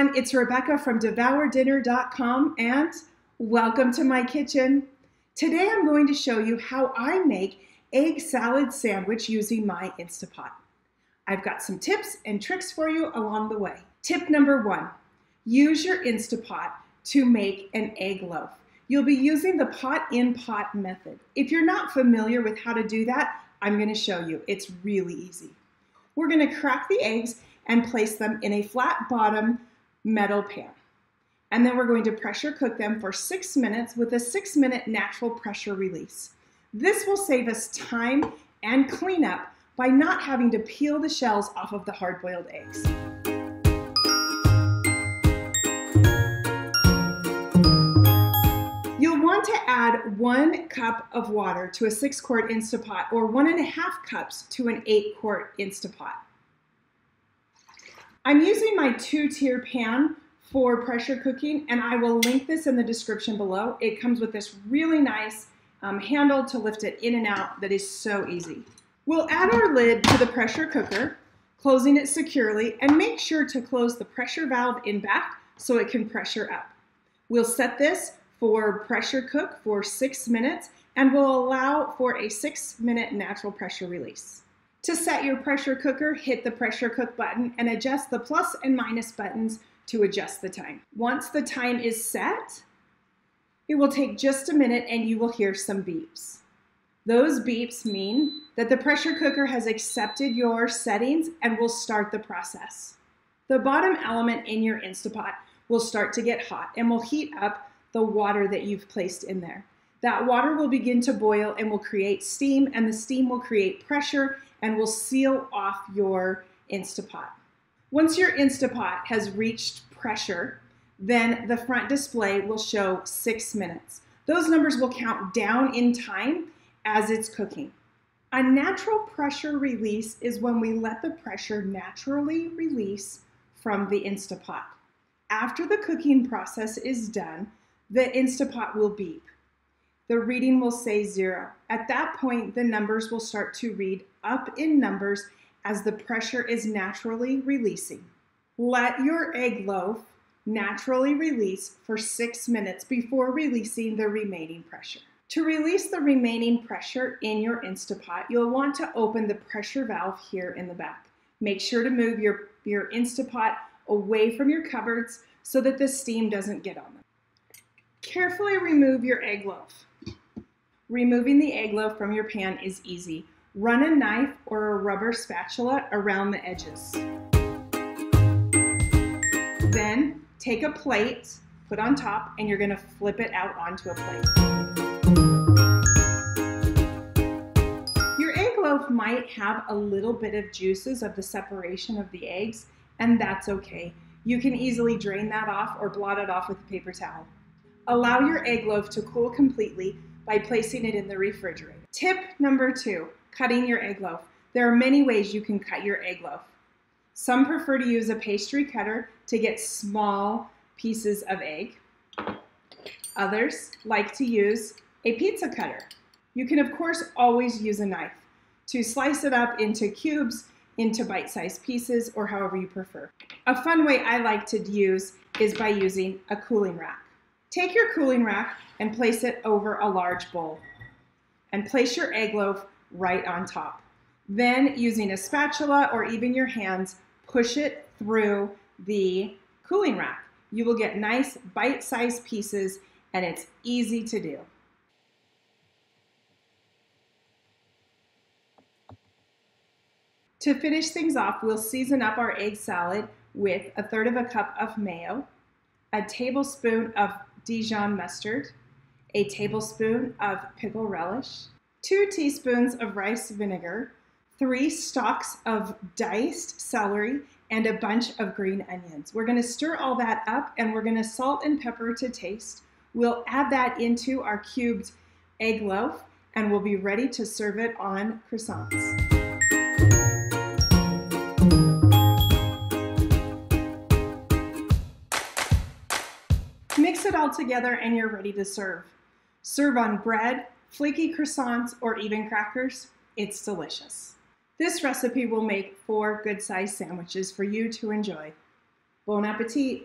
everyone, it's Rebecca from devourdinner.com and welcome to my kitchen. Today I'm going to show you how I make egg salad sandwich using my Instapot. I've got some tips and tricks for you along the way. Tip number 1, use your Instapot to make an egg loaf. You'll be using the pot-in-pot method. If you're not familiar with how to do that, I'm going to show you. It's really easy. We're going to crack the eggs and place them in a flat bottom metal pan. And then we're going to pressure cook them for 6 minutes with a 6-minute natural pressure release. This will save us time and cleanup by not having to peel the shells off of the hard-boiled eggs. You'll want to add 1 cup of water to a 6-quart Instapot or 1.5 cups to an 8-quart Instapot. I'm using my 2-tier pan for pressure cooking, and I will link this in the description below. It comes with this really nice handle to lift it in and out that is so easy. We'll add our lid to the pressure cooker, closing it securely, and make sure to close the pressure valve in back so it can pressure up. We'll set this for pressure cook for 6 minutes, and we'll allow for a 6-minute natural pressure release. To set your pressure cooker, hit the pressure cook button and adjust the plus and minus buttons to adjust the time. Once the time is set, it will take just a minute and you will hear some beeps. Those beeps mean that the pressure cooker has accepted your settings and will start the process. The bottom element in your Instapot will start to get hot and will heat up the water that you've placed in there. That water will begin to boil and will create steam, and the steam will create pressure and will seal off your Instapot. Once your Instapot has reached pressure, then the front display will show 6 minutes. Those numbers will count down in time as it's cooking. A natural pressure release is when we let the pressure naturally release from the Instapot. After the cooking process is done, the Instapot will beep. The reading will say 0. At that point, the numbers will start to read up in numbers as the pressure is naturally releasing. Let your egg loaf naturally release for 6 minutes before releasing the remaining pressure. To release the remaining pressure in your Instapot, you'll want to open the pressure valve here in the back. Make sure to move your Instapot away from your cupboards so that the steam doesn't get on them. Carefully remove your egg loaf. Removing the egg loaf from your pan is easy. Run a knife or a rubber spatula around the edges. Then take a plate, put on top, and you're going to flip it out onto a plate. Your egg loaf might have a little bit of juices of the separation of the eggs, and that's okay. You can easily drain that off or blot it off with a paper towel. Allow your egg loaf to cool completely by placing it in the refrigerator. Tip number 2, cutting your egg loaf. There are many ways you can cut your egg loaf. Some prefer to use a pastry cutter to get small pieces of egg. Others like to use a pizza cutter. You can of course always use a knife to slice it up into cubes, into bite-sized pieces, or however you prefer. A fun way I like to use is by using a cooling rack. Take your cooling rack and place it over a large bowl and place your egg loaf right on top. Then, using a spatula or even your hands, push it through the cooling rack. You will get nice bite-sized pieces, and it's easy to do. To finish things off, we'll season up our egg salad with 1/3 cup of mayo, a tablespoon of Dijon mustard, a tablespoon of pickle relish, 2 teaspoons of rice vinegar, 3 stalks of diced celery, and a bunch of green onions. We're going to stir all that up, and we're going to salt and pepper to taste. We'll add that into our cubed egg loaf, and we'll be ready to serve it on croissants. Mix it all together and you're ready to serve. Serve on bread, flaky croissants, or even crackers. It's delicious. This recipe will make 4 good-sized sandwiches for you to enjoy. Bon appetit.